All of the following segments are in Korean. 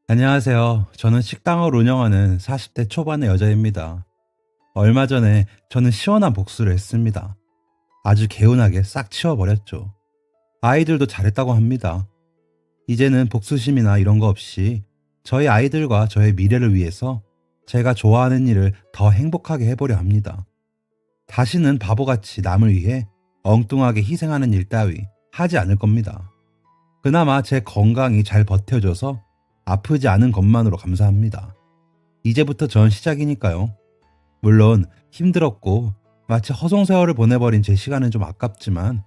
안녕하세요. 저는 식당을 운영하는 40대 초반의 여자입니다. 얼마 전에 저는 시원한 복수를 했습니다. 아주 개운하게 싹 치워버렸죠. 아이들도 잘했다고 합니다. 이제는 복수심이나 이런 거 없이 저희 아이들과 저의 미래를 위해서 제가 좋아하는 일을 더 행복하게 해보려 합니다. 다시는 바보같이 남을 위해 엉뚱하게 희생하는 일 따위 하지 않을 겁니다. 그나마 제 건강이 잘 버텨줘서 아프지 않은 것만으로 감사합니다. 이제부터 전 시작이니까요. 물론 힘들었고 마치 허송세월을 보내버린 제 시간은 좀 아깝지만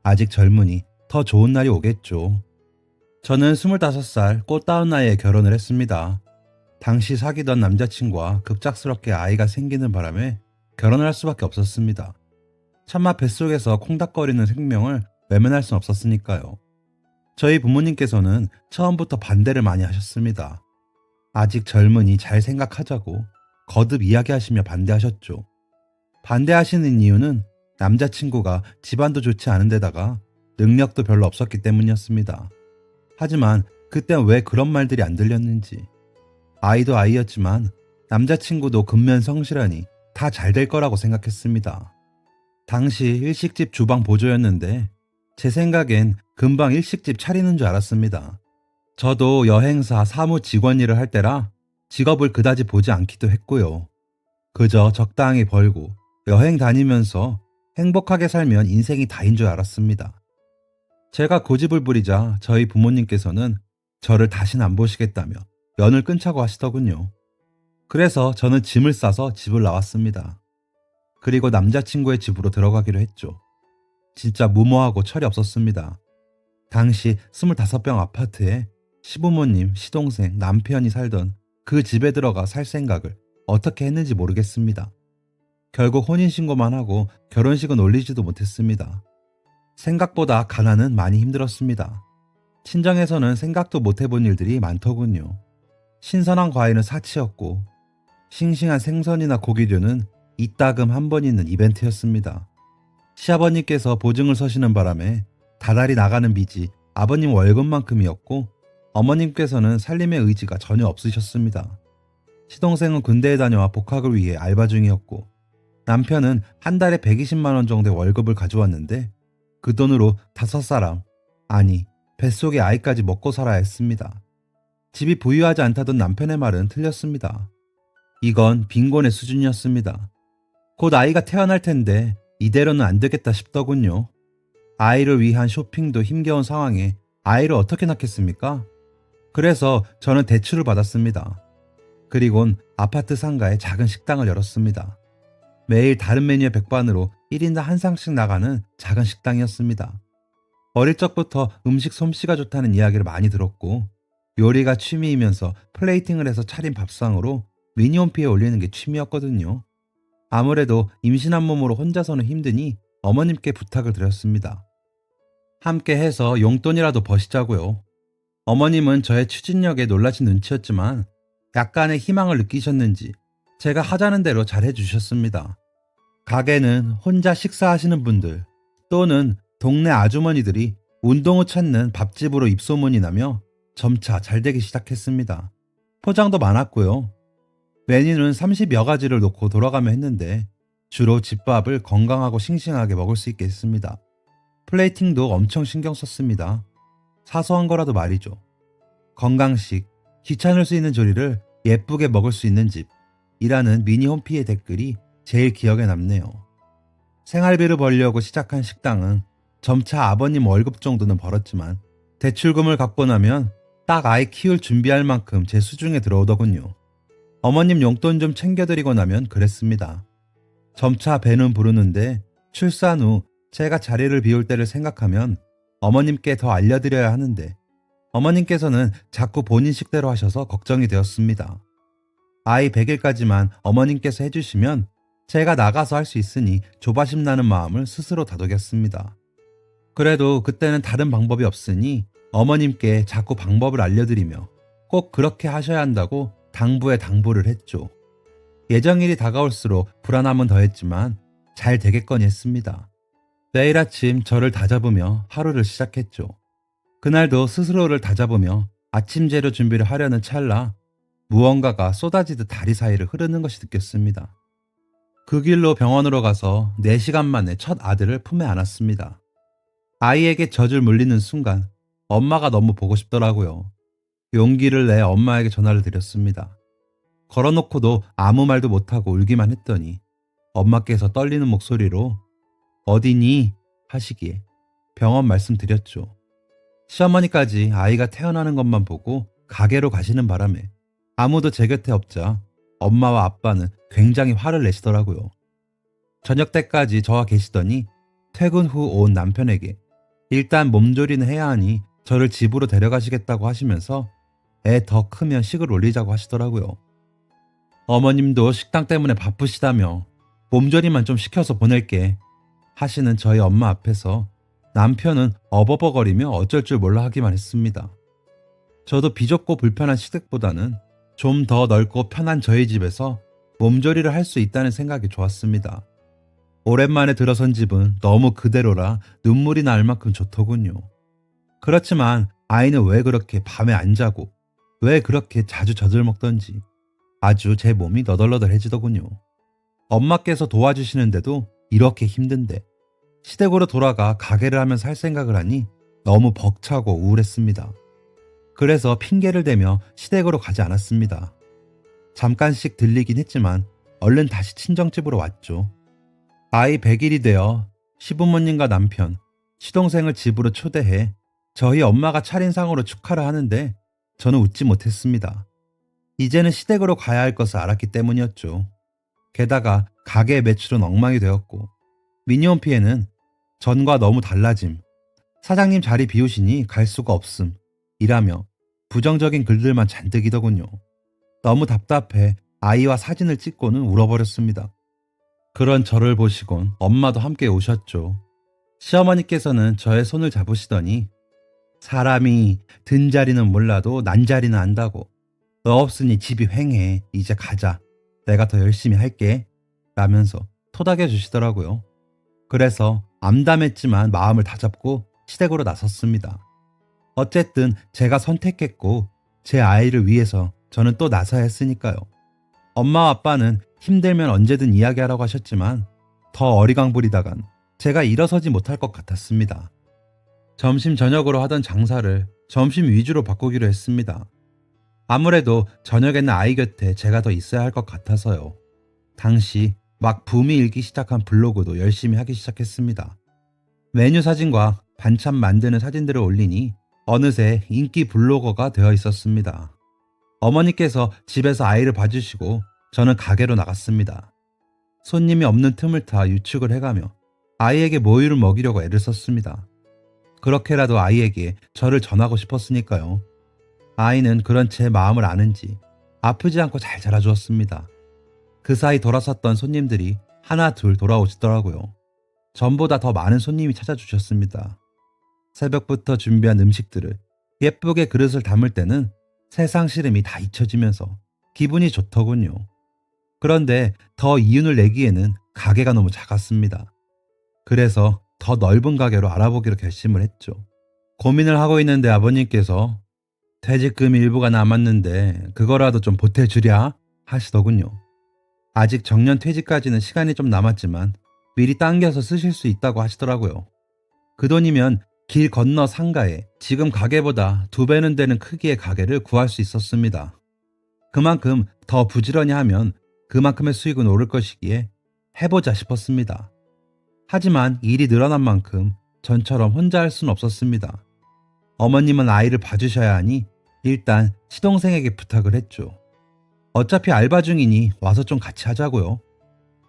아직 젊으니 더 좋은 날이 오겠죠. 저는 25살 꽃다운 나이에 결혼을 했습니다. 당시 사귀던 남자친구와 급작스럽게 아이가 생기는 바람에 결혼을 할 수밖에 없었습니다. 차마 뱃속에서 콩닥거리는 생명을 외면할 순 없었으니까요. 저희 부모님께서는 처음부터 반대를 많이 하셨습니다. 아직 젊으니 잘 생각하자고 거듭 이야기하시며 반대하셨죠. 반대하시는 이유는 남자친구가 집안도 좋지 않은 데다가 능력도 별로 없었기 때문이었습니다. 하지만 그땐 왜 그런 말들이 안 들렸는지. 아이도 아이였지만 남자친구도 근면성실하니 다 잘 될 거라고 생각했습니다. 당시 일식집 주방 보조였는데 제 생각엔 금방 일식집 차리는 줄 알았습니다. 저도 여행사 사무 직원 일을 할 때라 직업을 그다지 보지 않기도 했고요. 그저 적당히 벌고 여행 다니면서 행복하게 살면 인생이 다인 줄 알았습니다. 제가 고집을 부리자 저희 부모님께서는 저를 다시는 안 보시겠다며 연을 끊자고 하시더군요. 그래서 저는 짐을 싸서 집을 나왔습니다. 그리고 남자친구의 집으로 들어가기로 했죠. 진짜 무모하고 철이 없었습니다. 당시 25평 아파트에 시부모님, 시동생, 남편이 살던 그 집에 들어가 살 생각을 어떻게 했는지 모르겠습니다. 결국 혼인신고만 하고 결혼식은 올리지도 못했습니다. 생각보다 가난은 많이 힘들었습니다. 친정에서는 생각도 못 해본 일들이 많더군요. 신선한 과일은 사치였고 싱싱한 생선이나 고기류는 이따금 한 번 있는 이벤트였습니다. 시아버님께서 보증을 서시는 바람에 다달이 나가는 빚이 아버님 월급만큼이었고 어머님께서는 살림의 의지가 전혀 없으셨습니다. 시동생은 군대에 다녀와 복학을 위해 알바 중이었고 남편은 한 달에 120만 원 정도의 월급을 가져왔는데 그 돈으로 5사람, 아니 뱃속의 아이까지 먹고 살아야 했습니다. 집이 부유하지 않다던 남편의 말은 틀렸습니다. 이건 빈곤의 수준이었습니다. 곧 아이가 태어날 텐데 이대로는 안 되겠다 싶더군요. 아이를 위한 쇼핑도 힘겨운 상황에 아이를 어떻게 낳겠습니까? 그래서 저는 대출을 받았습니다. 그리곤 아파트 상가에 작은 식당을 열었습니다. 매일 다른 메뉴의 백반으로 1인당 한 상씩 나가는 작은 식당이었습니다. 어릴 적부터 음식 솜씨가 좋다는 이야기를 많이 들었고 요리가 취미이면서 플레이팅을 해서 차린 밥상으로 미니홈피에 올리는 게 취미였거든요. 아무래도 임신한 몸으로 혼자서는 힘드니 어머님께 부탁을 드렸습니다. 함께 해서 용돈이라도 버시자고요. 어머님은 저의 추진력에 놀라신 눈치였지만 약간의 희망을 느끼셨는지 제가 하자는 대로 잘 해주셨습니다. 가게는 혼자 식사하시는 분들 또는 동네 아주머니들이 운동 후 찾는 밥집으로 입소문이 나며 점차 잘 되기 시작했습니다. 포장도 많았고요. 메뉴는 30여 가지를 놓고 돌아가며 했는데 주로 집밥을 건강하고 싱싱하게 먹을 수 있게 했습니다. 플레이팅도 엄청 신경 썼습니다. 사소한 거라도 말이죠. 건강식, 귀찮을 수 있는 조리를 예쁘게 먹을 수 있는 집이라는 미니 홈피의 댓글이 제일 기억에 남네요. 생활비를 벌려고 시작한 식당은 점차 아버님 월급 정도는 벌었지만 대출금을 갚고 나면 딱 아이 키울 준비할 만큼 제 수중에 들어오더군요. 어머님 용돈 좀 챙겨드리고 나면 그랬습니다. 점차 배는 부르는데 출산 후 제가 자리를 비울 때를 생각하면 어머님께 더 알려드려야 하는데 어머님께서는 자꾸 본인 식대로 하셔서 걱정이 되었습니다. 아이 100일까지만 어머님께서 해주시면 제가 나가서 할 수 있으니 조바심 나는 마음을 스스로 다독였습니다. 그래도 그때는 다른 방법이 없으니 어머님께 자꾸 방법을 알려드리며 꼭 그렇게 하셔야 한다고 당부에 당부를 했죠. 예정일이 다가올수록 불안함은 더했지만 잘 되겠거니 했습니다. 매일 아침 저를 다잡으며 하루를 시작했죠. 그날도 스스로를 다잡으며 아침 재료 준비를 하려는 찰나 무언가가 쏟아지듯 다리 사이를 흐르는 것이 느꼈습니다. 그 길로 병원으로 가서 4시간 만에 첫 아들을 품에 안았습니다. 아이에게 젖을 물리는 순간 엄마가 너무 보고 싶더라고요. 용기를 내 엄마에게 전화를 드렸습니다. 걸어놓고도 아무 말도 못하고 울기만 했더니 엄마께서 떨리는 목소리로 어디니? 하시기에 병원 말씀드렸죠. 시어머니까지 아이가 태어나는 것만 보고 가게로 가시는 바람에 아무도 제 곁에 없자 엄마와 아빠는 굉장히 화를 내시더라고요. 저녁 때까지 저와 계시더니 퇴근 후 온 남편에게 일단 몸조리는 해야 하니 저를 집으로 데려가시겠다고 하시면서 애 더 크면 식을 올리자고 하시더라고요. 어머님도 식당 때문에 바쁘시다며 몸조리만 좀 시켜서 보낼게 하시는 저희 엄마 앞에서 남편은 어버버거리며 어쩔 줄 몰라 하기만 했습니다. 저도 비좁고 불편한 시댁보다는 좀 더 넓고 편한 저희 집에서 몸조리를 할 수 있다는 생각이 좋았습니다. 오랜만에 들어선 집은 너무 그대로라 눈물이 날 만큼 좋더군요. 그렇지만 아이는 왜 그렇게 밤에 안 자고 왜 그렇게 자주 젖을 먹던지 아주 제 몸이 너덜너덜해지더군요. 엄마께서 도와주시는데도 이렇게 힘든데 시댁으로 돌아가 가게를 하면서 할 생각을 하니 너무 벅차고 우울했습니다. 그래서 핑계를 대며 시댁으로 가지 않았습니다. 잠깐씩 들리긴 했지만 얼른 다시 친정집으로 왔죠. 아이 100일이 되어 시부모님과 남편, 시동생을 집으로 초대해 저희 엄마가 차린 상으로 축하를 하는데 저는 웃지 못했습니다. 이제는 시댁으로 가야 할 것을 알았기 때문이었죠. 게다가 가게의 매출은 엉망이 되었고 미니홈피에는 전과 너무 달라짐, 사장님 자리 비우시니 갈 수가 없음 이라며 부정적인 글들만 잔뜩이더군요. 너무 답답해 아이와 사진을 찍고는 울어버렸습니다. 그런 저를 보시곤 엄마도 함께 오셨죠. 시어머니께서는 저의 손을 잡으시더니 사람이 든 자리는 몰라도 난 자리는 안다고. 너 없으니 집이 휑해. 이제 가자. 내가 더 열심히 할게. 라면서 토닥여 주시더라고요. 그래서 암담했지만 마음을 다잡고 시댁으로 나섰습니다. 어쨌든 제가 선택했고 제 아이를 위해서 저는 또 나서야 했으니까요. 엄마와 아빠는 힘들면 언제든 이야기하라고 하셨지만 더 어리광부리다간 제가 일어서지 못할 것 같았습니다. 점심 저녁으로 하던 장사를 점심 위주로 바꾸기로 했습니다. 아무래도 저녁에는 아이 곁에 제가 더 있어야 할 것 같아서요. 당시 막 붐이 일기 시작한 블로그도 열심히 하기 시작했습니다. 메뉴 사진과 반찬 만드는 사진들을 올리니 어느새 인기 블로거가 되어 있었습니다. 어머니께서 집에서 아이를 봐주시고 저는 가게로 나갔습니다. 손님이 없는 틈을 타 유축을 해가며 아이에게 모유를 먹이려고 애를 썼습니다. 그렇게라도 아이에게 저를 전하고 싶었으니까요. 아이는 그런 제 마음을 아는지 아프지 않고 잘 자라주었습니다. 그 사이 돌아섰던 손님들이 하나 둘 돌아오시더라고요. 전보다 더 많은 손님이 찾아주셨습니다. 새벽부터 준비한 음식들을 예쁘게 그릇을 담을 때는 세상 시름이 다 잊혀지면서 기분이 좋더군요. 그런데 더 이윤을 내기에는 가게가 너무 작았습니다. 그래서 더 넓은 가게로 알아보기로 결심을 했죠. 고민을 하고 있는데 아버님께서 퇴직금 일부가 남았는데 그거라도 좀 보태주랴 하시더군요. 아직 정년 퇴직까지는 시간이 좀 남았지만 미리 당겨서 쓰실 수 있다고 하시더라고요. 그 돈이면 길 건너 상가에 지금 가게보다 2배는 되는 크기의 가게를 구할 수 있었습니다. 그만큼 더 부지런히 하면 그만큼의 수익은 오를 것이기에 해보자 싶었습니다. 하지만 일이 늘어난 만큼 전처럼 혼자 할 수는 없었습니다. 어머님은 아이를 봐주셔야 하니 일단 시동생에게 부탁을 했죠. 어차피 알바 중이니 와서 좀 같이 하자고요.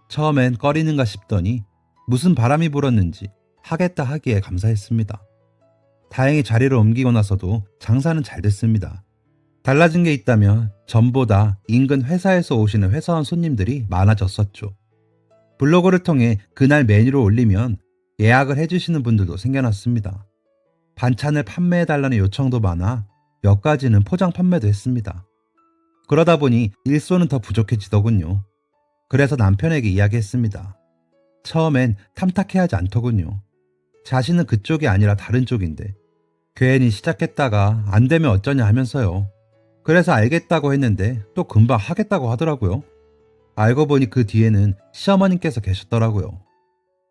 처음엔 꺼리는가 싶더니 무슨 바람이 불었는지 하겠다 하기에 감사했습니다. 다행히 자리를 옮기고 나서도 장사는 잘 됐습니다. 달라진 게 있다면 전보다 인근 회사에서 오시는 회사원 손님들이 많아졌었죠. 블로그를 통해 그날 메뉴를 올리면 예약을 해주시는 분들도 생겨났습니다. 반찬을 판매해달라는 요청도 많아 몇 가지는 포장 판매도 했습니다. 그러다 보니 일손은 더 부족해지더군요. 그래서 남편에게 이야기했습니다. 처음엔 탐탁해하지 않더군요. 자신은 그쪽이 아니라 다른 쪽인데 괜히 시작했다가 안 되면 어쩌냐 하면서요. 그래서 알겠다고 했는데 또 금방 하겠다고 하더라고요. 알고 보니 그 뒤에는 시어머님께서 계셨더라고요.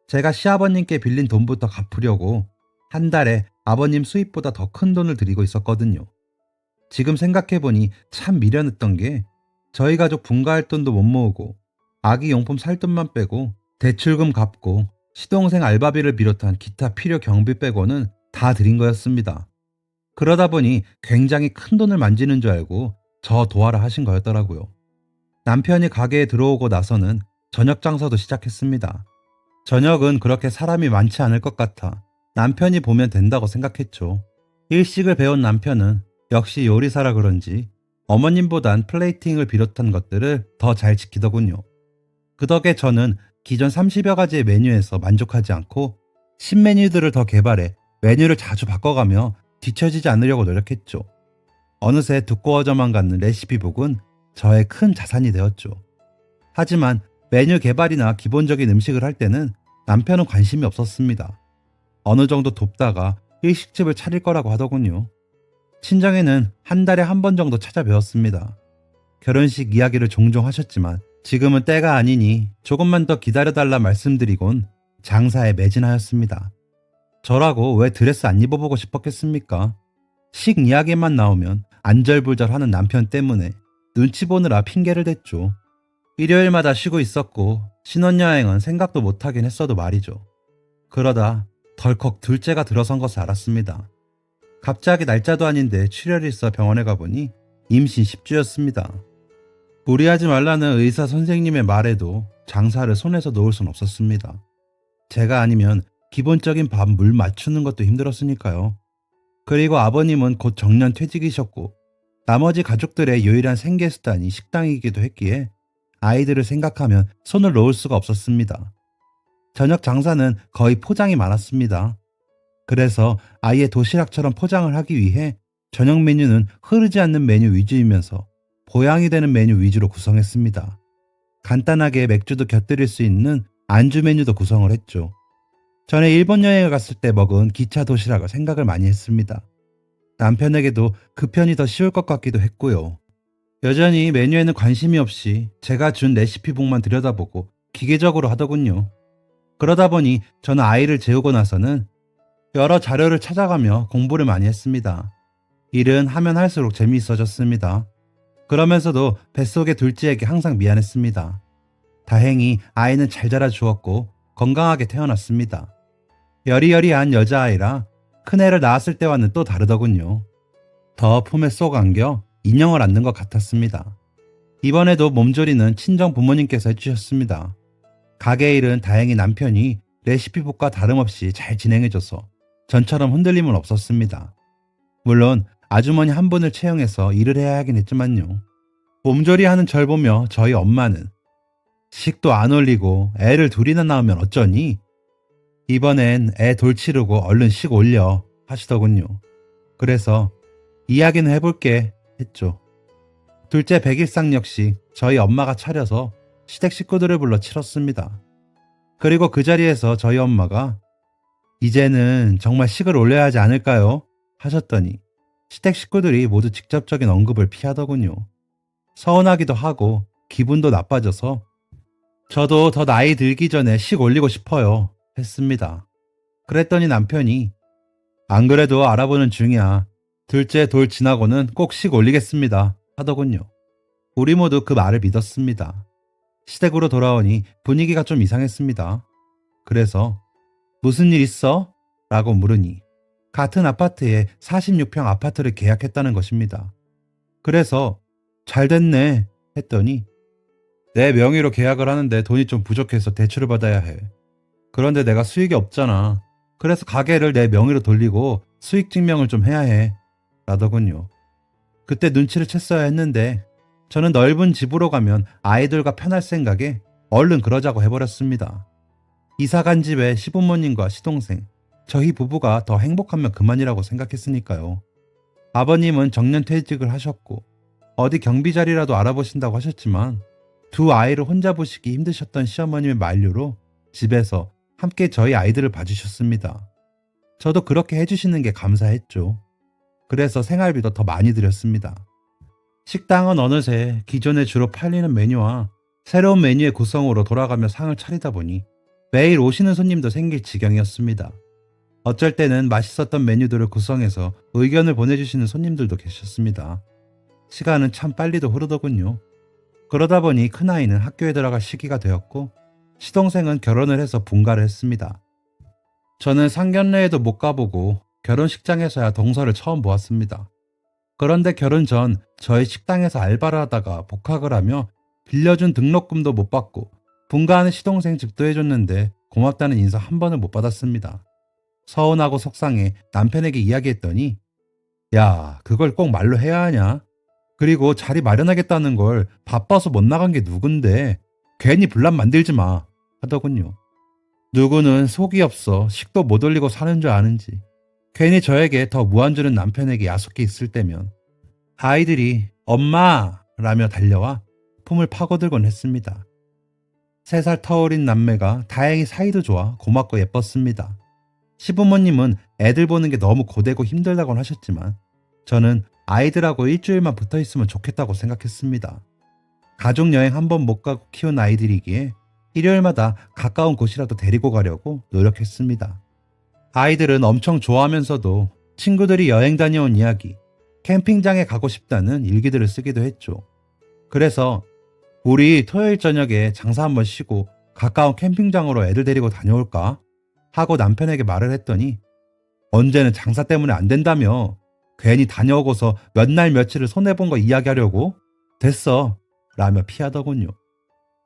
제가 시아버님께 빌린 돈부터 갚으려고 한 달에 아버님 수입보다 더 큰 돈을 들이고 있었거든요. 지금 생각해보니 참 미련했던 게 저희 가족 분가할 돈도 못 모으고 아기 용품 살 돈만 빼고 대출금 갚고 시동생 알바비를 비롯한 기타 필요 경비 빼고는 다 드린 거였습니다. 그러다 보니 굉장히 큰 돈을 만지는 줄 알고 저 도와라 하신 거였더라고요. 남편이 가게에 들어오고 나서는 저녁 장사도 시작했습니다. 저녁은 그렇게 사람이 많지 않을 것 같아 남편이 보면 된다고 생각했죠. 일식을 배운 남편은 역시 요리사라 그런지 어머님보단 플레이팅을 비롯한 것들을 더 잘 지키더군요. 그 덕에 저는 기존 30여 가지의 메뉴에서 만족하지 않고 신메뉴들을 더 개발해 메뉴를 자주 바꿔가며 뒤처지지 않으려고 노력했죠. 어느새 두꺼워져만 가는 레시피북은 저의 큰 자산이 되었죠. 하지만 메뉴 개발이나 기본적인 음식을 할 때는 남편은 관심이 없었습니다. 어느 정도 돕다가 일식집을 차릴 거라고 하더군요. 친정에는 한 달에 한 번 정도 찾아뵈었습니다. 결혼식 이야기를 종종 하셨지만 지금은 때가 아니니 조금만 더 기다려달라 말씀드리곤 장사에 매진하였습니다. 저라고 왜 드레스 안 입어보고 싶었겠습니까? 식 이야기만 나오면 안절부절하는 남편 때문에 눈치 보느라 핑계를 댔죠. 일요일마다 쉬고 있었고 신혼여행은 생각도 못하긴 했어도 말이죠. 그러다 덜컥 둘째가 들어선 것을 알았습니다. 갑자기 날짜도 아닌데 출혈이 있어 병원에 가보니 임신 10주였습니다. 무리하지 말라는 의사 선생님의 말에도 장사를 손에서 놓을 순 없었습니다. 제가 아니면 기본적인 밥, 물 맞추는 것도 힘들었으니까요. 그리고 아버님은 곧 정년 퇴직이셨고 나머지 가족들의 유일한 생계수단이 식당이기도 했기에 아이들을 생각하면 손을 놓을 수가 없었습니다. 저녁 장사는 거의 포장이 많았습니다. 그래서 아예 도시락처럼 포장을 하기 위해 저녁 메뉴는 흐르지 않는 메뉴 위주이면서 보양이 되는 메뉴 위주로 구성했습니다. 간단하게 맥주도 곁들일 수 있는 안주 메뉴도 구성을 했죠. 전에 일본 여행을 갔을 때 먹은 기차 도시락을 생각을 많이 했습니다. 남편에게도 그 편이 더 쉬울 것 같기도 했고요. 여전히 메뉴에는 관심이 없이 제가 준 레시피북만 들여다보고 기계적으로 하더군요. 그러다 보니 저는 아이를 재우고 나서는 여러 자료를 찾아가며 공부를 많이 했습니다. 일은 하면 할수록 재미있어졌습니다. 그러면서도 뱃속의 둘째에게 항상 미안했습니다. 다행히 아이는 잘 자라주었고 건강하게 태어났습니다. 여리여리한 여자아이라 큰애를 낳았을 때와는 또 다르더군요. 더 품에 쏙 안겨 인형을 안는 것 같았습니다. 이번에도 몸조리는 친정 부모님께서 해주셨습니다. 가게 일은 다행히 남편이 레시피북과 다름없이 잘 진행해줘서 전처럼 흔들림은 없었습니다. 물론 아주머니 한 분을 채용해서 일을 해야 하긴 했지만요. 몸조리하는 절 보며 저희 엄마는 식도 안 올리고 애를 둘이나 낳으면 어쩌니? 이번엔 애 돌 치르고 얼른 식 올려 하시더군요. 그래서 이야기는 해볼게 했죠. 둘째 백일상 역시 저희 엄마가 차려서 시댁 식구들을 불러 치렀습니다. 그리고 그 자리에서 저희 엄마가 이제는 정말 식을 올려야 하지 않을까요? 하셨더니 시댁 식구들이 모두 직접적인 언급을 피하더군요. 서운하기도 하고 기분도 나빠져서 저도 더 나이 들기 전에 식 올리고 싶어요 했습니다. 그랬더니 남편이 안 그래도 알아보는 중이야. 둘째 돌 지나고는 꼭 식 올리겠습니다 하더군요. 우리 모두 그 말을 믿었습니다. 시댁으로 돌아오니 분위기가 좀 이상했습니다. 그래서 무슨 일 있어? 라고 물으니 같은 아파트에 46평 아파트를 계약했다는 것입니다. 그래서 잘 됐네 했더니 내 명의로 계약을 하는데 돈이 좀 부족해서 대출을 받아야 해. 그런데 내가 수익이 없잖아. 그래서 가게를 내 명의로 돌리고 수익 증명을 좀 해야 해 라더군요. 그때 눈치를 챘어야 했는데 저는 넓은 집으로 가면 아이들과 편할 생각에 얼른 그러자고 해버렸습니다. 이사간 집에 시부모님과 시동생, 저희 부부가 더 행복하면 그만이라고 생각했으니까요. 아버님은 정년퇴직을 하셨고 어디 경비 자리라도 알아보신다고 하셨지만 두 아이를 혼자 보시기 힘드셨던 시어머님의 만류로 집에서 함께 저희 아이들을 봐주셨습니다. 저도 그렇게 해주시는 게 감사했죠. 그래서 생활비도 더 많이 들였습니다. 식당은 어느새 기존에 주로 팔리는 메뉴와 새로운 메뉴의 구성으로 돌아가며 상을 차리다 보니 매일 오시는 손님도 생길 지경이었습니다. 어쩔 때는 맛있었던 메뉴들을 구성해서 의견을 보내주시는 손님들도 계셨습니다. 시간은 참 빨리도 흐르더군요. 그러다 보니 큰아이는 학교에 들어갈 시기가 되었고 시동생은 결혼을 해서 분가를 했습니다. 저는 상견례에도 못 가보고 결혼식장에서야 동서를 처음 보았습니다. 그런데 결혼 전 저희 식당에서 알바를 하다가 복학을 하며 빌려준 등록금도 못 받고 분가하는 시동생 집도 해줬는데 고맙다는 인사 한 번을 못 받았습니다. 서운하고 속상해 남편에게 이야기했더니 야, 그걸 꼭 말로 해야 하냐? 그리고 자리 마련하겠다는 걸 바빠서 못 나간 게 누군데 괜히 분란 만들지 마 하더군요. 누구는 속이 없어 식도 못 올리고 사는 줄 아는지 괜히 저에게 더 무안주는 남편에게 야속해 있을 때면 아이들이 엄마 라며 달려와 품을 파고들곤 했습니다. 3살 터울인 남매가 다행히 사이도 좋아 고맙고 예뻤습니다. 시부모님은 애들 보는 게 너무 고되고 힘들다곤 하셨지만 저는 아이들하고 일주일만 붙어 있으면 좋겠다고 생각했습니다. 가족여행 한 번 못 가고 키운 아이들이기에 일요일마다 가까운 곳이라도 데리고 가려고 노력했습니다. 아이들은 엄청 좋아하면서도 친구들이 여행 다녀온 이야기, 캠핑장에 가고 싶다는 일기들을 쓰기도 했죠. 그래서 우리 토요일 저녁에 장사 한번 쉬고 가까운 캠핑장으로 애들 데리고 다녀올까? 하고 남편에게 말을 했더니 언제는 장사 때문에 안 된다며 괜히 다녀오고서 몇 날 며칠을 손해본 거 이야기하려고? 됐어 라며 피하더군요.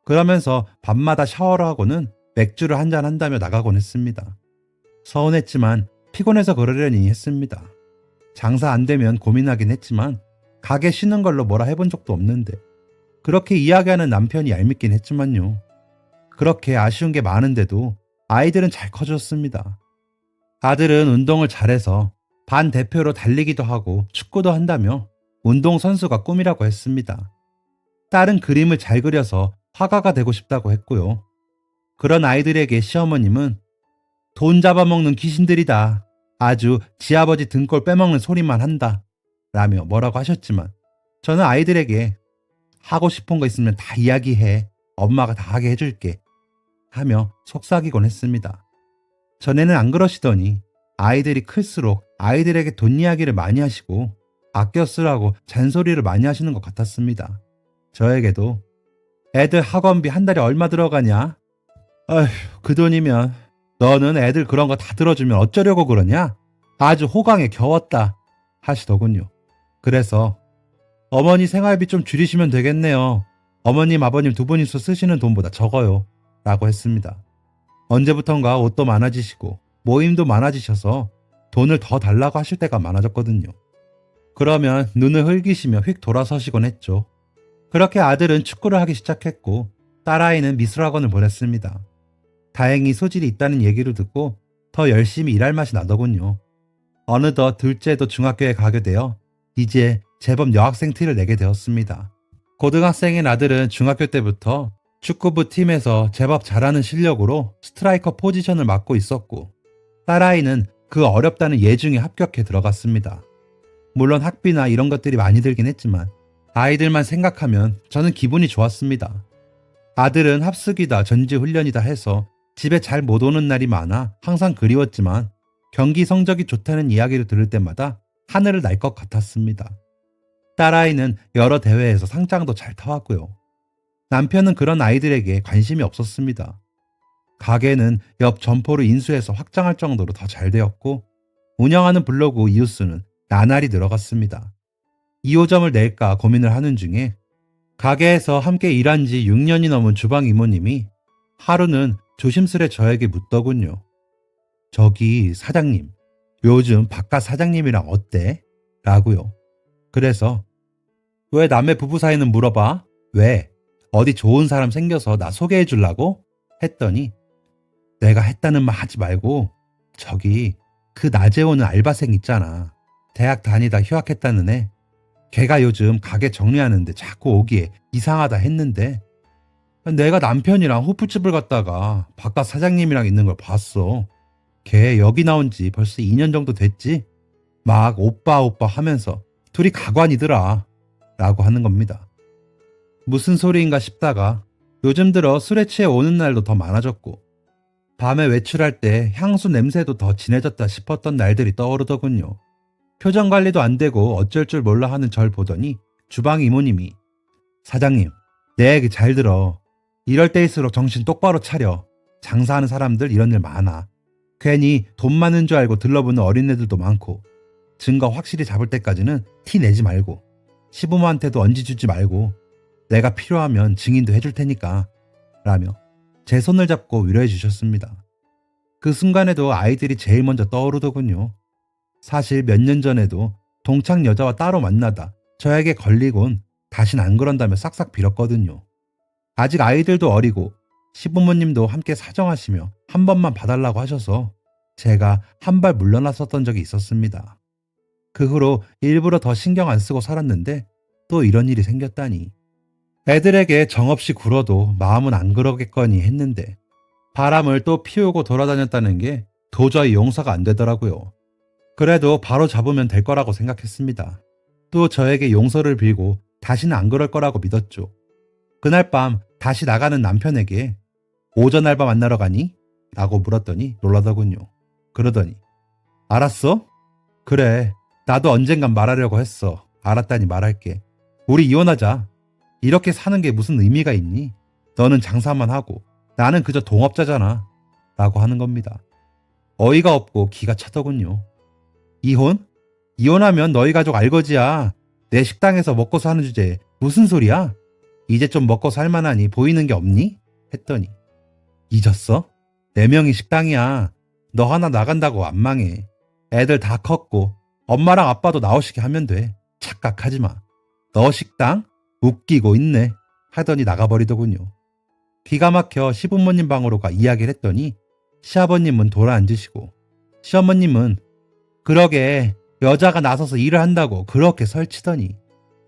그러면서 밤마다 샤워를 하고는 맥주를 한잔 한다며 나가곤 했습니다. 서운했지만 피곤해서 그러려니 했습니다. 장사 안 되면 고민하긴 했지만 가게 쉬는 걸로 뭐라 해본 적도 없는데 그렇게 이야기하는 남편이 얄밉긴 했지만요. 그렇게 아쉬운 게 많은데도 아이들은 잘 커졌습니다. 아들은 운동을 잘해서 반 대표로 달리기도 하고 축구도 한다며 운동선수가 꿈이라고 했습니다. 딸은 그림을 잘 그려서 화가가 되고 싶다고 했고요. 그런 아이들에게 시어머님은 돈 잡아먹는 귀신들이다. 아주 지아버지 등골 빼먹는 소리만 한다. 라며 뭐라고 하셨지만 저는 아이들에게 하고 싶은 거 있으면 다 이야기해. 엄마가 다 하게 해줄게. 하며 속삭이곤 했습니다. 전에는 안 그러시더니 아이들이 클수록 아이들에게 돈 이야기를 많이 하시고 아껴 쓰라고 잔소리를 많이 하시는 것 같았습니다. 저에게도 애들 학원비 한 달에 얼마 들어가냐? 어휴, 그 돈이면 너는 애들 그런 거 다 들어주면 어쩌려고 그러냐? 아주 호강에 겨웠다 하시더군요. 그래서 어머니 생활비 좀 줄이시면 되겠네요. 어머님 아버님 두 분이서 쓰시는 돈보다 적어요 라고 했습니다. 언제부턴가 옷도 많아지시고 모임도 많아지셔서 돈을 더 달라고 하실 때가 많아졌거든요. 그러면 눈을 흘기시며 휙 돌아서시곤 했죠. 그렇게 아들은 축구를 하기 시작했고 딸아이는 미술학원을 보냈습니다. 다행히 소질이 있다는 얘기를 듣고 더 열심히 일할 맛이 나더군요. 어느덧 둘째도 중학교에 가게 되어 이제 제법 여학생 티를 내게 되었습니다. 고등학생인 아들은 중학교 때부터 축구부 팀에서 제법 잘하는 실력으로 스트라이커 포지션을 맡고 있었고 딸아이는 그 어렵다는 예중에 합격해 들어갔습니다. 물론 학비나 이런 것들이 많이 들긴 했지만 아이들만 생각하면 저는 기분이 좋았습니다. 아들은 합숙이다 전지훈련이다 해서 집에 잘 못 오는 날이 많아 항상 그리웠지만 경기 성적이 좋다는 이야기를 들을 때마다 하늘을 날 것 같았습니다. 딸아이는 여러 대회에서 상장도 잘 타왔고요. 남편은 그런 아이들에게 관심이 없었습니다. 가게는 옆 점포를 인수해서 확장할 정도로 더 잘 되었고 운영하는 블로그 이웃수는 나날이 늘어갔습니다. 2호점을 낼까 고민을 하는 중에 가게에서 함께 일한 지 6년이 넘은 주방 이모님이 하루는 조심스레 저에게 묻더군요. 저기 사장님, 요즘 바깥 사장님이랑 어때? 라고요. 그래서 왜 남의 부부 사이는 물어봐? 왜? 어디 좋은 사람 생겨서 나 소개해 주려고? 했더니 내가 했다는 말 하지 말고 저기 그 낮에 오는 알바생 있잖아. 대학 다니다 휴학했다는 애. 걔가 요즘 가게 정리하는데 자꾸 오기에 이상하다 했는데 내가 남편이랑 호프집을 갔다가 바깥 사장님이랑 있는 걸 봤어. 걔 여기 나온 지 벌써 2년 정도 됐지? 막 오빠 오빠 하면서 둘이 가관이더라. 라고 하는 겁니다. 무슨 소리인가 싶다가 요즘 들어 술에 취해 오는 날도 더 많아졌고 밤에 외출할 때 향수 냄새도 더 진해졌다 싶었던 날들이 떠오르더군요. 표정 관리도 안 되고 어쩔 줄 몰라 하는 절 보더니 주방 이모님이 사장님, 내 얘기 잘 들어. 이럴 때일수록 정신 똑바로 차려. 장사하는 사람들 이런 일 많아. 괜히 돈 많은 줄 알고 들러붙는 어린애들도 많고 증거 확실히 잡을 때까지는 티 내지 말고 시부모한테도 언지 주지 말고 내가 필요하면 증인도 해줄 테니까 라며 제 손을 잡고 위로해 주셨습니다. 그 순간에도 아이들이 제일 먼저 떠오르더군요. 사실 몇 년 전에도 동창 여자와 따로 만나다 저에게 걸리곤 다신 안 그런다며 싹싹 빌었거든요. 아직 아이들도 어리고 시부모님도 함께 사정하시며 한 번만 봐달라고 하셔서 제가 한 발 물러났었던 적이 있었습니다. 그 후로 일부러 더 신경 안 쓰고 살았는데 또 이런 일이 생겼다니. 애들에게 정없이 굴어도 마음은 안 그러겠거니 했는데 바람을 또 피우고 돌아다녔다는 게 도저히 용서가 안 되더라고요. 그래도 바로 잡으면 될 거라고 생각했습니다. 또 저에게 용서를 빌고 다시는 안 그럴 거라고 믿었죠. 그날 밤 다시 나가는 남편에게 오전 알바 만나러 가니? 라고 물었더니 놀라더군요. 그러더니 알았어? 그래, 나도 언젠간 말하려고 했어. 알았다니 말할게. 우리 이혼하자. 이렇게 사는 게 무슨 의미가 있니? 너는 장사만 하고 나는 그저 동업자잖아. 라고 하는 겁니다. 어이가 없고 기가 차더군요. 이혼? 이혼하면 너희 가족 알거지야. 내 식당에서 먹고 사는 주제에 무슨 소리야? 이제 좀 먹고 살만하니 보이는 게 없니? 했더니 잊었어? 4명이 식당이야. 너 하나 나간다고 안 망해. 애들 다 컸고 엄마랑 아빠도 나오시게 하면 돼. 착각하지 마. 너 식당? 웃기고 있네. 하더니 나가버리더군요. 기가 막혀 시부모님 방으로 가 이야기를 했더니 시아버님은 돌아앉으시고 시어머님은 그러게 여자가 나서서 일을 한다고 그렇게 설치더니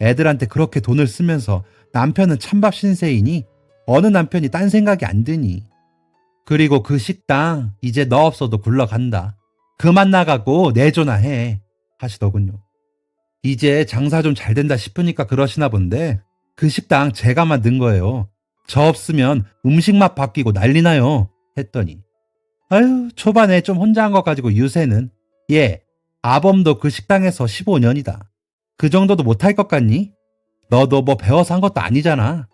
애들한테 그렇게 돈을 쓰면서 남편은 찬밥 신세이니 어느 남편이 딴 생각이 안 드니. 그리고 그 식당 이제 너 없어도 굴러간다. 그만 나가고 내조나 해. 하시더군요. 이제 장사 좀 잘 된다 싶으니까 그러시나 본데 그 식당 제가 만든 거예요. 저 없으면 음식 맛 바뀌고 난리 나요. 했더니 아유 초반에 좀 혼자 한 것 가지고 유세는 예 아범도 그 식당에서 15년이다. 그 정도도 못할 것 같니? 너도 뭐 배워서 한 것도 아니잖아.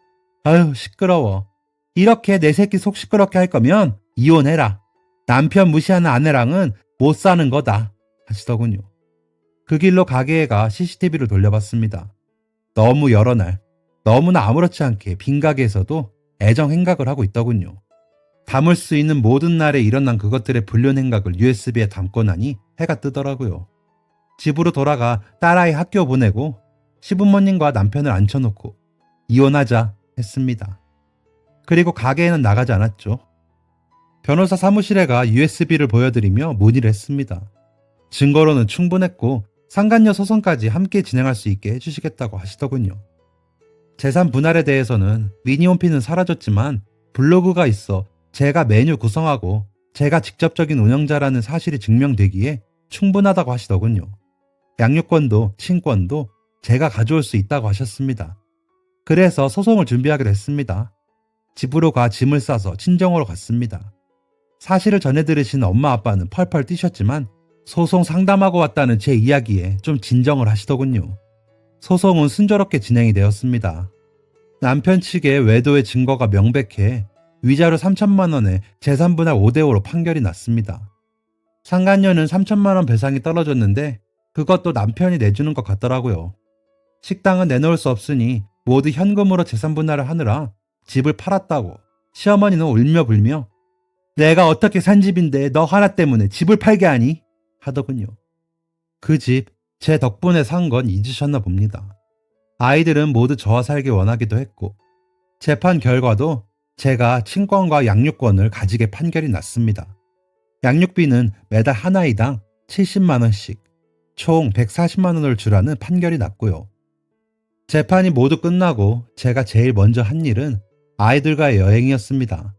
아유 시끄러워. 이렇게 내 새끼 속 시끄럽게 할 거면 이혼해라. 남편 무시하는 아내랑은 못 사는 거다. 하시더군요. 그 길로 가게에 가 CCTV를 돌려봤습니다. 너무 여러 날 너무나 아무렇지 않게 빈 가게에서도 애정 행각을 하고 있더군요. 담을 수 있는 모든 날에 일어난 그것들의 불륜 행각을 USB에 담고 나니 해가 뜨더라고요. 집으로 돌아가 딸아이 학교 보내고 시부모님과 남편을 앉혀놓고 이혼하자 했습니다. 그리고 가게에는 나가지 않았죠. 변호사 사무실에 가 USB를 보여드리며 문의를 했습니다. 증거로는 충분했고 상간녀 소송까지 함께 진행할 수 있게 해주시겠다고 하시더군요. 재산 분할에 대해서는 미니홈피는 사라졌지만 블로그가 있어 제가 메뉴 구성하고 제가 직접적인 운영자라는 사실이 증명되기에 충분하다고 하시더군요. 양육권도 친권도 제가 가져올 수 있다고 하셨습니다. 그래서 소송을 준비하기로 했습니다. 집으로 가 짐을 싸서 친정으로 갔습니다. 사실을 전해 들으신 엄마 아빠는 펄펄 뛰셨지만 소송 상담하고 왔다는 제 이야기에 좀 진정을 하시더군요. 소송은 순조롭게 진행이 되었습니다. 남편 측의 외도의 증거가 명백해 위자료 3천만 원에 재산분할 5대5로 판결이 났습니다. 상간녀는 3천만 원 배상이 떨어졌는데 그것도 남편이 내주는 것 같더라고요. 식당은 내놓을 수 없으니 모두 현금으로 재산분할을 하느라 집을 팔았다고 시어머니는 울며 불며 내가 어떻게 산 집인데 너 하나 때문에 집을 팔게 하니? 하더군요. 그 집 제 덕분에 산 건 잊으셨나 봅니다. 아이들은 모두 저와 살길 원하기도 했고 재판 결과도 제가 친권과 양육권을 가지게 판결이 났습니다. 양육비는 매달 한 아이당 70만 원씩 총 140만 원을 주라는 판결이 났고요. 재판이 모두 끝나고 제가 제일 먼저 한 일은 아이들과의 여행이었습니다.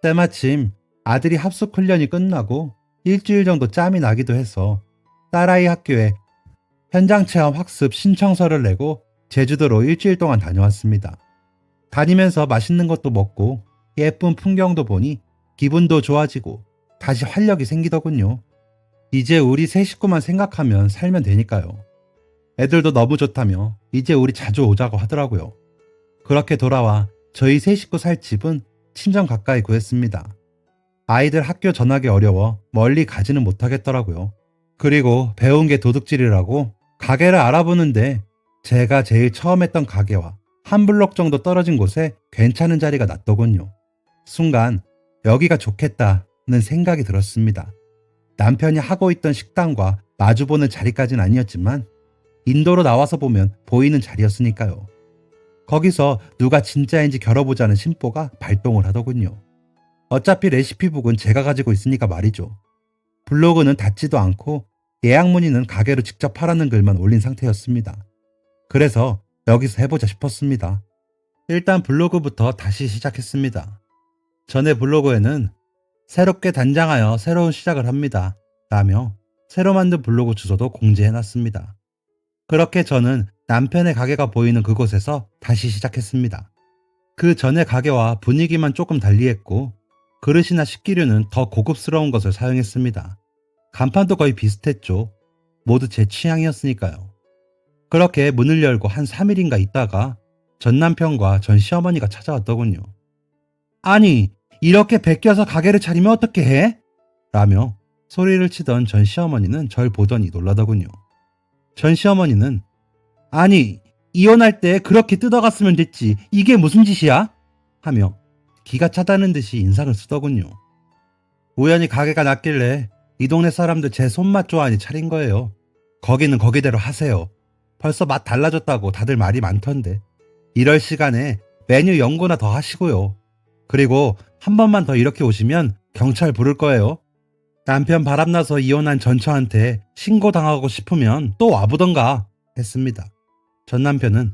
때마침 아들이 합숙 훈련이 끝나고 일주일 정도 짬이 나기도 해서 딸아이 학교에 현장 체험 학습 신청서를 내고 제주도로 일주일 동안 다녀왔습니다. 다니면서 맛있는 것도 먹고 예쁜 풍경도 보니 기분도 좋아지고 다시 활력이 생기더군요. 이제 우리 세 식구만 생각하면 살면 되니까요. 애들도 너무 좋다며 이제 우리 자주 오자고 하더라고요. 그렇게 돌아와 저희 세 식구 살 집은 친정 가까이 구했습니다. 아이들 학교 전학이 어려워 멀리 가지는 못하겠더라고요. 그리고 배운 게 도둑질이라고 가게를 알아보는데 제가 제일 처음 했던 가게와 한 블록 정도 떨어진 곳에 괜찮은 자리가 났더군요. 순간 여기가 좋겠다는 생각이 들었습니다. 남편이 하고 있던 식당과 마주보는 자리까지는 아니었지만 인도로 나와서 보면 보이는 자리였으니까요. 거기서 누가 진짜인지 겨뤄보자는 심보가 발동을 하더군요. 어차피 레시피북은 제가 가지고 있으니까 말이죠. 블로그는 닫지도 않고 예약 문의는 가게로 직접 하라는 글만 올린 상태였습니다. 그래서 여기서 해보자 싶었습니다. 일단 블로그부터 다시 시작했습니다. 전에 블로그에는 새롭게 단장하여 새로운 시작을 합니다. 라며 새로 만든 블로그 주소도 공지해놨습니다. 그렇게 저는 남편의 가게가 보이는 그곳에서 다시 시작했습니다. 그 전의 가게와 분위기만 조금 달리했고 그릇이나 식기류는 더 고급스러운 것을 사용했습니다. 간판도 거의 비슷했죠. 모두 제 취향이었으니까요. 그렇게 문을 열고 한 3일인가 있다가 전 남편과 전 시어머니가 찾아왔더군요. 아니, 이렇게 베껴서 가게를 차리면 어떻게 해? 라며 소리를 치던 전 시어머니는 절 보더니 놀라더군요. 전 시어머니는 아니, 이혼할 때 그렇게 뜯어갔으면 됐지. 이게 무슨 짓이야? 하며 기가 차다는 듯이 인상을 쓰더군요. 우연히 가게가 났길래 이 동네 사람들 제 손맛 좋아하니 차린 거예요. 거기는 거기대로 하세요. 벌써 맛 달라졌다고 다들 말이 많던데. 이럴 시간에 메뉴 연구나 더 하시고요. 그리고 한 번만 더 이렇게 오시면 경찰 부를 거예요. 남편 바람나서 이혼한 전처한테 신고당하고 싶으면 또 와보던가 했습니다. 전 남편은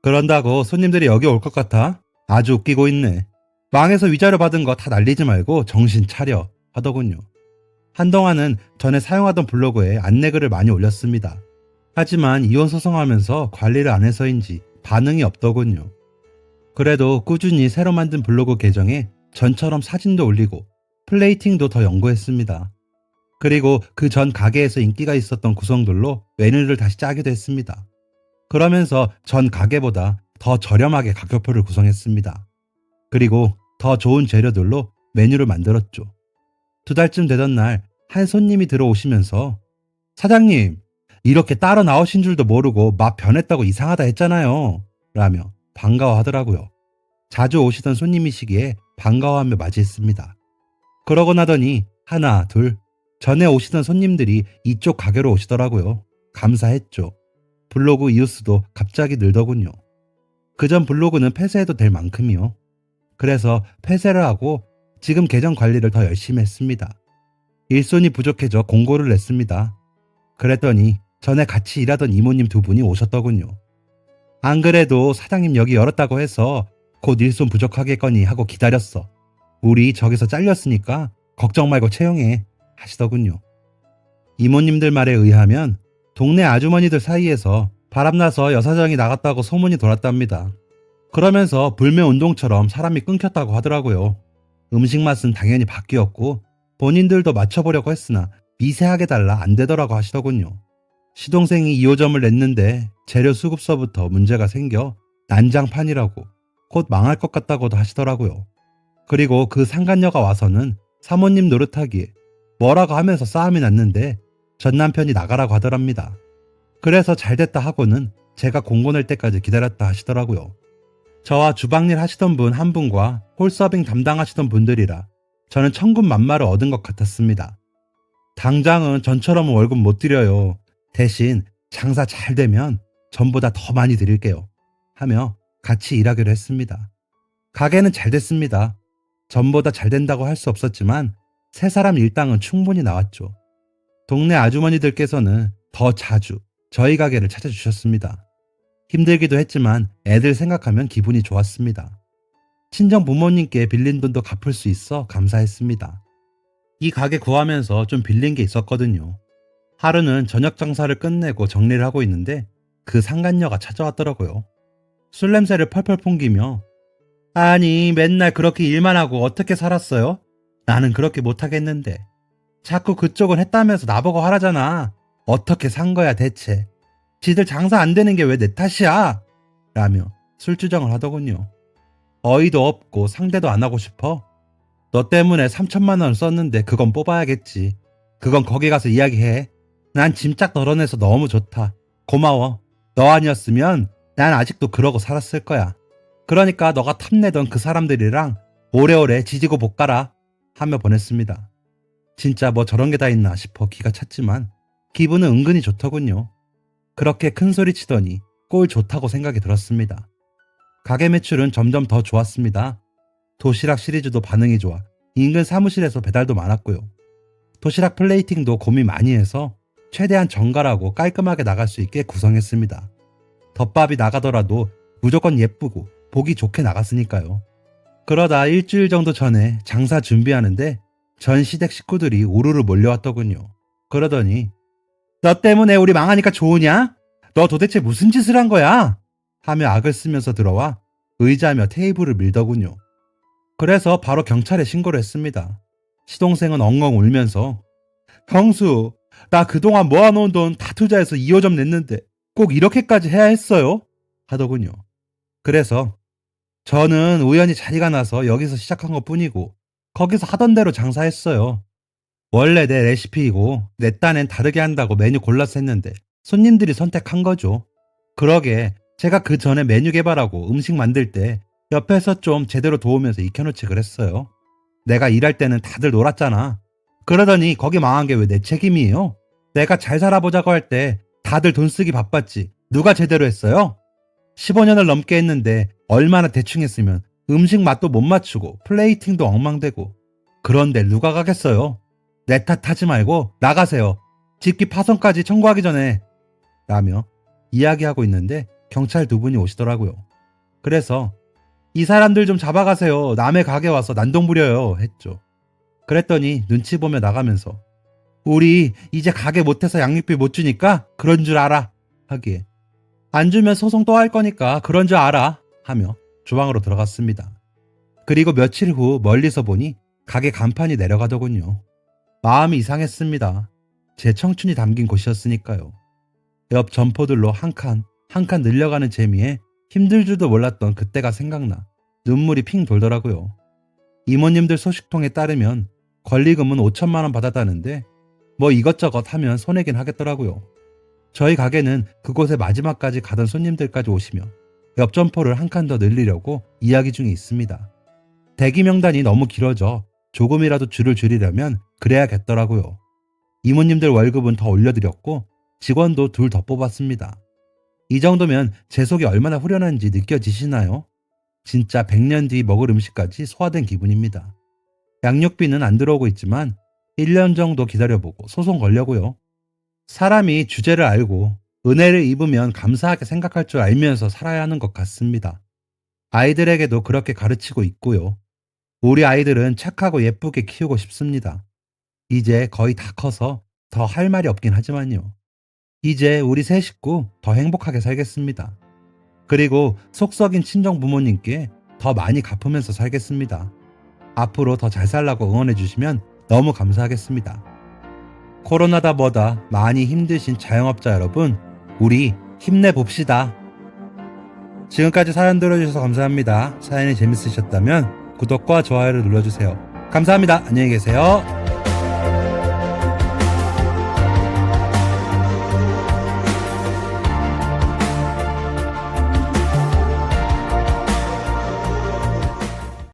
그런다고 손님들이 여기 올 것 같아? 아주 웃기고 있네. 망해서 위자료 받은 거 다 날리지 말고 정신 차려 하더군요. 한동안은 전에 사용하던 블로그에 안내글을 많이 올렸습니다. 하지만 이혼 소송하면서 관리를 안 해서인지 반응이 없더군요. 그래도 꾸준히 새로 만든 블로그 계정에 전처럼 사진도 올리고 플레이팅도 더 연구했습니다. 그리고 그 전 가게에서 인기가 있었던 구성들로 메뉴를 다시 짜기도 했습니다. 그러면서 전 가게보다 더 저렴하게 가격표를 구성했습니다. 그리고 더 좋은 재료들로 메뉴를 만들었죠. 2달쯤 되던 날 한 손님이 들어오시면서 사장님, 이렇게 따로 나오신 줄도 모르고 맛 변했다고 이상하다 했잖아요. 라며 반가워하더라고요. 자주 오시던 손님이시기에 반가워하며 맞이했습니다. 그러고 나더니 하나, 둘, 전에 오시던 손님들이 이쪽 가게로 오시더라고요. 감사했죠. 블로그 이웃수도 갑자기 늘더군요. 그전 블로그는 폐쇄해도 될 만큼이요. 그래서 폐쇄를 하고 지금 계정 관리를 더 열심히 했습니다. 일손이 부족해져 공고를 냈습니다. 그랬더니 전에 같이 일하던 이모님 2분이 오셨더군요. 안 그래도 사장님 여기 열었다고 해서 곧 일손 부족하겠거니 하고 기다렸어. 우리 저기서 잘렸으니까 걱정 말고 채용해 하시더군요. 이모님들 말에 의하면 동네 아주머니들 사이에서 바람나서 여사정이 나갔다고 소문이 돌았답니다. 그러면서 불매운동처럼 사람이 끊겼다고 하더라고요. 음식 맛은 당연히 바뀌었고 본인들도 맞춰보려고 했으나 미세하게 달라 안 되더라고 하시더군요. 시동생이 2호점을 냈는데 재료 수급서부터 문제가 생겨 난장판이라고 곧 망할 것 같다고도 하시더라고요. 그리고 그 상간녀가 와서는 사모님 노릇하기에 뭐라고 하면서 싸움이 났는데 전 남편이 나가라고 하더랍니다. 그래서 잘됐다 하고는 제가 공고 낼 때까지 기다렸다 하시더라고요. 저와 주방일 하시던 분 한 분과 홀서빙 담당하시던 분들이라 저는 천군만마를 얻은 것 같았습니다. 당장은 전처럼 월급 못 드려요. 대신 장사 잘 되면 전보다 더 많이 드릴게요. 하며 같이 일하기로 했습니다. 가게는 잘 됐습니다. 전보다 잘 된다고 할 수 없었지만 세 사람 일당은 충분히 나왔죠. 동네 아주머니들께서는 더 자주 저희 가게를 찾아주셨습니다. 힘들기도 했지만 애들 생각하면 기분이 좋았습니다. 친정 부모님께 빌린 돈도 갚을 수 있어 감사했습니다. 이 가게 구하면서 좀 빌린 게 있었거든요. 하루는 저녁 장사를 끝내고 정리를 하고 있는데 그 상간녀가 찾아왔더라고요. 술 냄새를 펄펄 풍기며 아니 맨날 그렇게 일만 하고 어떻게 살았어요? 나는 그렇게 못하겠는데 자꾸 그쪽은 했다면서 나보고 하라잖아. 어떻게 산 거야 대체? 지들 장사 안 되는 게 왜 내 탓이야? 라며 술주정을 하더군요. 어이도 없고 상대도 안 하고 싶어? 너 때문에 3천만 원 썼는데 그건 뽑아야겠지. 그건 거기 가서 이야기해. 난 짐짝 덜어내서 너무 좋다. 고마워. 너 아니었으면 난 아직도 그러고 살았을 거야. 그러니까 너가 탐내던 그 사람들이랑 오래오래 지지고 못 가라 하며 보냈습니다. 진짜 뭐 저런 게 다 있나 싶어 기가 찼지만 기분은 은근히 좋더군요. 그렇게 큰 소리 치더니 꼴 좋다고 생각이 들었습니다. 가게 매출은 점점 더 좋았습니다. 도시락 시리즈도 반응이 좋아 인근 사무실에서 배달도 많았고요. 도시락 플레이팅도 고민 많이 해서 최대한 정갈하고 깔끔하게 나갈 수 있게 구성했습니다. 덮밥이 나가더라도 무조건 예쁘고 보기 좋게 나갔으니까요. 그러다 일주일 정도 전에 장사 준비하는데 전 시댁 식구들이 우르르 몰려왔더군요. 그러더니 너 때문에 우리 망하니까 좋으냐? 너 도대체 무슨 짓을 한 거야? 하며 악을 쓰면서 들어와 의자며 테이블을 밀더군요. 그래서 바로 경찰에 신고를 했습니다. 시동생은 엉엉 울면서 형수, 나 그동안 모아놓은 돈 다 투자해서 2호점 냈는데 꼭 이렇게까지 해야 했어요? 하더군요. 그래서 저는 우연히 자리가 나서 여기서 시작한 것 뿐이고 거기서 하던 대로 장사했어요. 원래 내 레시피이고 내 딴엔 다르게 한다고 메뉴 골라서 했는데 손님들이 선택한 거죠. 그러게 제가 그 전에 메뉴 개발하고 음식 만들 때 옆에서 좀 제대로 도우면서 익혀놓지 그랬어요. 내가 일할 때는 다들 놀았잖아. 그러더니 거기 망한 게 왜 내 책임이에요? 내가 잘 살아보자고 할 때 다들 돈 쓰기 바빴지 누가 제대로 했어요? 15년을 넘게 했는데 얼마나 대충 했으면 음식 맛도 못 맞추고 플레이팅도 엉망되고 그런데 누가 가겠어요? 내 탓하지 말고 나가세요. 집기 파손까지 청구하기 전에 라며 이야기하고 있는데 경찰 두 분이 오시더라고요. 그래서 이 사람들 좀 잡아가세요. 남의 가게 와서 난동 부려요 했죠. 그랬더니 눈치 보며 나가면서 우리 이제 가게 못해서 양육비 못 주니까 그런 줄 알아 하기에 안 주면 소송 또 할 거니까 그런 줄 알아 하며 주방으로 들어갔습니다. 그리고 며칠 후 멀리서 보니 가게 간판이 내려가더군요. 마음이 이상했습니다. 제 청춘이 담긴 곳이었으니까요. 옆 점포들로 한 칸 한 칸 늘려가는 재미에 힘들 줄도 몰랐던 그때가 생각나 눈물이 핑 돌더라고요. 이모님들 소식통에 따르면 권리금은 5천만 원 받았다는데 뭐 이것저것 하면 손해긴 하겠더라고요. 저희 가게는 그곳에 마지막까지 가던 손님들까지 오시며 옆 점포를 한 칸 더 늘리려고 이야기 중에 있습니다. 대기 명단이 너무 길어져 조금이라도 줄을 줄이려면 그래야겠더라고요. 이모님들 월급은 더 올려드렸고 직원도 둘 더 뽑았습니다. 이 정도면 제 속이 얼마나 후련한지 느껴지시나요? 진짜 100년 뒤 먹을 음식까지 소화된 기분입니다. 양육비는 안 들어오고 있지만 1년 정도 기다려보고 소송 걸려고요. 사람이 주제를 알고 은혜를 입으면 감사하게 생각할 줄 알면서 살아야 하는 것 같습니다. 아이들에게도 그렇게 가르치고 있고요. 우리 아이들은 착하고 예쁘게 키우고 싶습니다. 이제 거의 다 커서 더 할 말이 없긴 하지만요. 이제 우리 세 식구 더 행복하게 살겠습니다. 그리고 속 썩인 친정 부모님께 더 많이 갚으면서 살겠습니다. 앞으로 더 잘 살라고 응원해 주시면 너무 감사하겠습니다. 코로나다 뭐다 많이 힘드신 자영업자 여러분, 우리 힘내봅시다. 지금까지 사연 들어주셔서 감사합니다. 사연이 재밌으셨다면 구독과 좋아요를 눌러주세요. 감사합니다. 안녕히 계세요.